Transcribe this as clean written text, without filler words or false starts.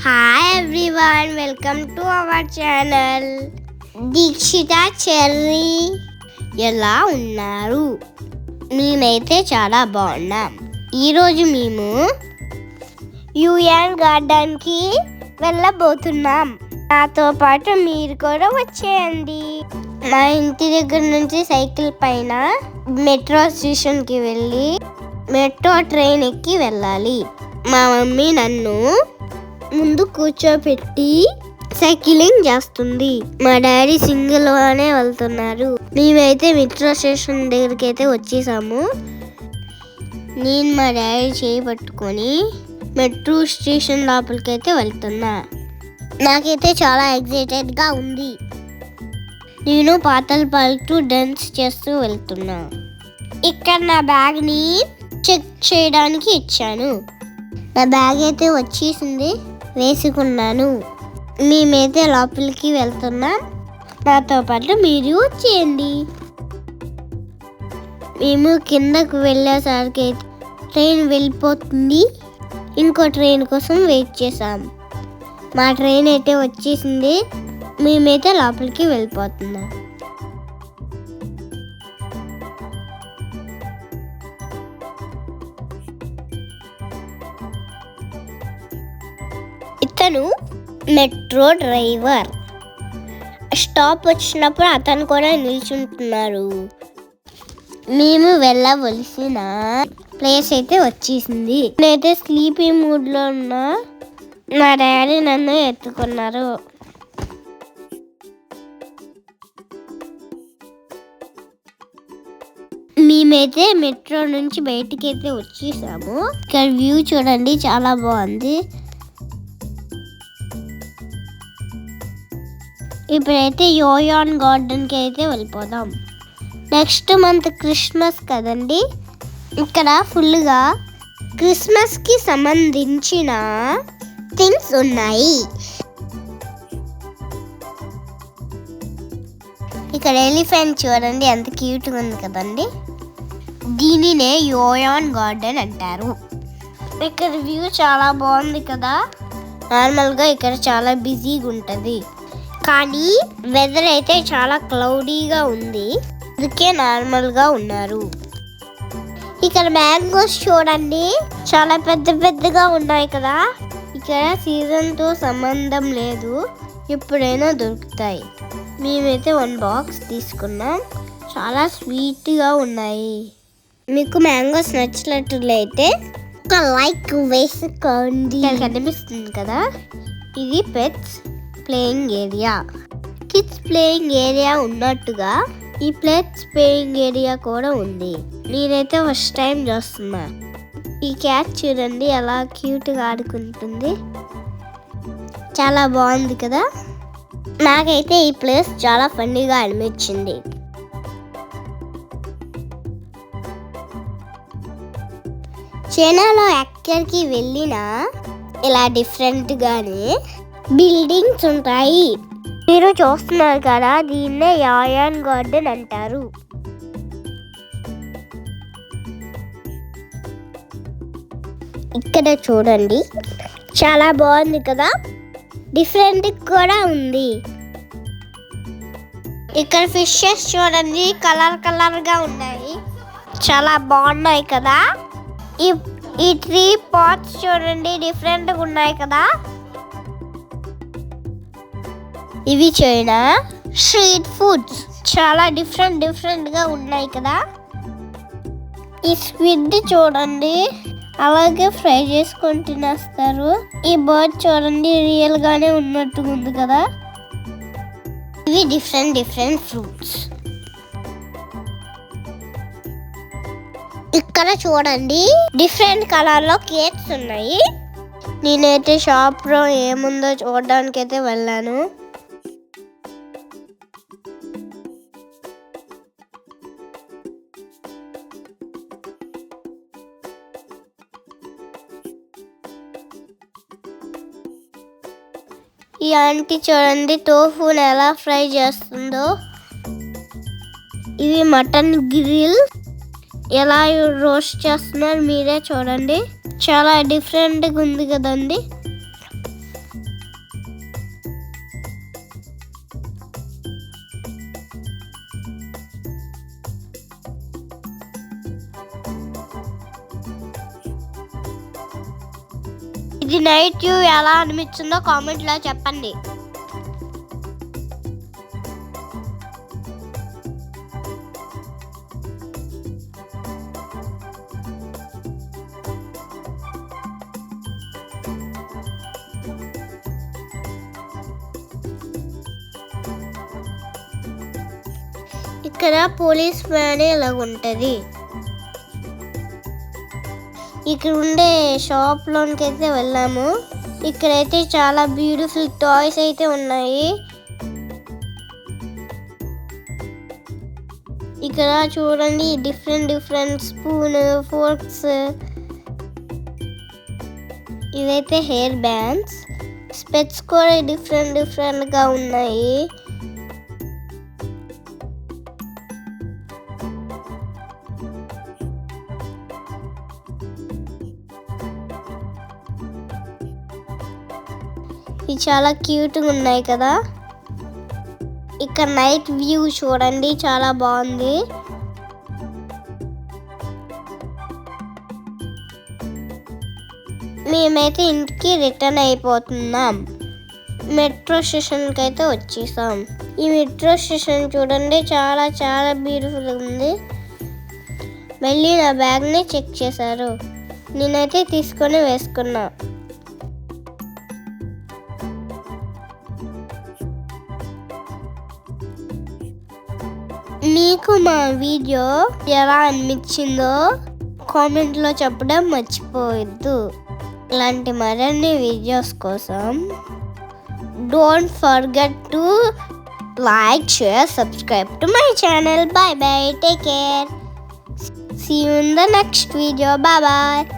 Hi everyone, welcome to our channel. Dikshita cherry ఎలా ఉన్నారు? మేమైతే చాలా బాగున్నాం. ఈరోజు మేము యూఎన్ గార్డెన్కి వెళ్ళబోతున్నాం. నాతో పాటు మీరు కూడా వచ్చేయండి. మా ఇంటి దగ్గర నుంచి సైకిల్ పైన మెట్రో స్టేషన్కి వెళ్ళి మెట్రో ట్రైన్ ఎక్కి వెళ్ళాలి. మా మమ్మీ నన్ను ముందు కూర్చోపెట్టి సైక్లింగ్ చేస్తుంది. మా డాడీ సింగిల్ గానే వెళ్తున్నారు. మేమైతే మెట్రో స్టేషన్ దగ్గరికి అయితే వచ్చేసాము. నేను మా డాడీ చేయి పట్టుకొని మెట్రో స్టేషన్ లోపలికి అయితే వెళ్తున్నా. నాకైతే చాలా ఎక్సైటెడ్గా ఉంది. నేను పాటలు పాడుతూ డాన్స్ చేస్తూ వెళ్తున్నా. ఇక్కడ నా బ్యాగ్ని చెక్ చేయడానికి ఇచ్చాను. నా బ్యాగ్ అయితే వచ్చేసింది, వేసుకున్నాను. మేమైతే లోపలికి వెళ్తున్నాం. నాతో పాటు మీరు వచ్చేయండి. మేము కిందకు వెళ్ళేసరికి అయితే ట్రైన్ వెళ్ళిపోతుంది. ఇంకో ట్రైన్ కోసం వెయిట్ చేసాం. మా ట్రైన్ అయితే వచ్చేసింది. మేమైతే లోపలికి వెళ్ళిపోతున్నాం. ఇతను మెట్రో డ్రైవర్. స్టాప్ వచ్చినప్పుడు అతను కూడా నిల్చుంటున్నారు. మేము వెళ్ళవలసిన ప్లేస్ అయితే వచ్చేసింది. నేనైతే స్లీపీ మూడ్లో ఉన్నా. మా డాడీ నన్ను ఎత్తుకున్నారు. మేమైతే మెట్రో నుంచి బయటికి అయితే వచ్చేసాము. ఇక్కడ వ్యూ చూడండి, చాలా బాగుంది. ఇప్పుడైతే యూఎన్ గార్డెన్కి అయితే వెళ్ళిపోదాం. నెక్స్ట్ మంత్ క్రిస్మస్ కదండి. ఇక్కడ ఫుల్గా క్రిస్మస్కి సంబంధించిన థింగ్స్ ఉన్నాయి. ఇక్కడ ఎలిఫెంట్ చూడండి, ఎంత క్యూట్గా ఉంది కదండి. దీనినే యూఎన్ గార్డెన్ అంటారు. ఇక్కడ వ్యూ చాలా బాగుంది కదా. నార్మల్గా ఇక్కడ చాలా బిజీగా ఉంటుంది, కానీ వెదర్ అయితే చాలా క్లౌడీగా ఉంది. అందుకే నార్మల్గా ఉన్నారు. ఇక్కడ మ్యాంగోస్ చూడండి, చాలా పెద్ద పెద్దగా ఉన్నాయి కదా. ఇక్కడ సీజన్తో సంబంధం లేదు, ఎప్పుడైనా దొరుకుతాయి. మేమైతే 1 బాక్స్ తీసుకున్నాం. చాలా స్వీట్గా ఉన్నాయి. మీకు మ్యాంగోస్ నచ్చినట్లయితే ఒక లైక్ వేసుకోండి. కనిపిస్తుంది కదా, ఇది pets playing area. Kids playing area ఉన్నట్టుగా ఈ పెట్స్ ప్లేయింగ్ ఏరియా కూడా ఉంది. నేనైతే ఫస్ట్ టైం చూస్తున్నా. ఈ క్యాట్ చూడండి ఎలా క్యూట్గా ఆడుకుంటుంది. చాలా బాగుంది కదా. నాకైతే ఈ ప్లేస్ చాలా ఫన్నీగా అనిపించింది. చైనాలో ఎక్కడికి వెళ్ళినా ఇలా డిఫరెంట్గానే బిల్డింగ్స్ ఉంటాయి. మీరు చూస్తున్నారు కదా, దీన్నే యూఎన్ గార్డెన్ అంటారు. ఇక్కడ చూడండి, చాలా బాగుంది కదా. డిఫరెంట్ కూడా ఉంది. ఇక్కడ ఫిషెస్ చూడండి, కలర్ కలర్గా ఉన్నాయి. చాలా బాగున్నాయి కదా. ఈ 3 పాట్స్ చూడండి, డిఫరెంట్గా ఉన్నాయి కదా. ఇవి చైనా స్ట్రీట్ ఫుడ్స్, చాలా డిఫరెంట్గా ఉన్నాయి కదా. ఈ స్క్విడ్ చూడండి, అలాగే ఫ్రై చేసుకొని తినేస్తారు. ఈ బర్డ్ చూడండి, రియల్గానే ఉన్నట్టుగా ఉంది కదా. ఇవి డిఫరెంట్ ఫ్రూట్స్. ఇక్కడ చూడండి, డిఫరెంట్ కలర్లో కేక్స్ ఉన్నాయి. నేనైతే షాప్లో ఏముందో చూడడానికి అయితే వెళ్ళాను. ఈ ఆంటీ చూడండి, టోఫుని ఎలా ఫ్రై చేస్తుందో. ఇవి మటన్ గ్రిల్, ఎలా రోస్ట్ చేస్తున్నారు మీరే చూడండి. చాలా డిఫరెంట్గా ఉంది కదండి. ఇది నైట్ వ్యూ ఎలా అనిపించిందో కామెంట్లో చెప్పండి. ఇక్కడ పోలీస్ వ్యాన్ ఇలా ఉంటుంది. ఇక్కడ ఉండే షాప్లోనికి అయితే వెళ్ళాము. ఇక్కడైతే చాలా బ్యూటిఫుల్ టాయ్స్ అయితే ఉన్నాయి. ఇక్కడ చూడండి డిఫరెంట్ స్పూన్, ఫోర్క్స్, ఇవైతే హెయిర్ బ్యాండ్స్, స్పెట్స్ కూడా డిఫరెంట్గా ఉన్నాయి. ఇవి చాలా క్యూట్గా ఉన్నాయి కదా. ఇక్కడ నైట్ వ్యూ చూడండి, చాలా బాగుంది. మేమైతే ఇంటికి రిటర్న్ అయిపోతున్నాం. మెట్రో స్టేషన్కి అయితే వచ్చేసాం. ఈ మెట్రో స్టేషన్ చూడండి, చాలా బ్యూటిఫుల్ ఉంది. మళ్ళీ నా బ్యాగ్ని చెక్ చేశారు. నేనైతే తీసుకొని వేసుకున్నా. మీకు మా వీడియో ఎలా అనిపించిందో కామెంట్లో చెప్పడం మర్చిపోవద్దు. ఇలాంటి మరిన్ని వీడియోస్ కోసం don't forget to like, share, subscribe to my channel. Bye, take care. See you in the next video. Bye.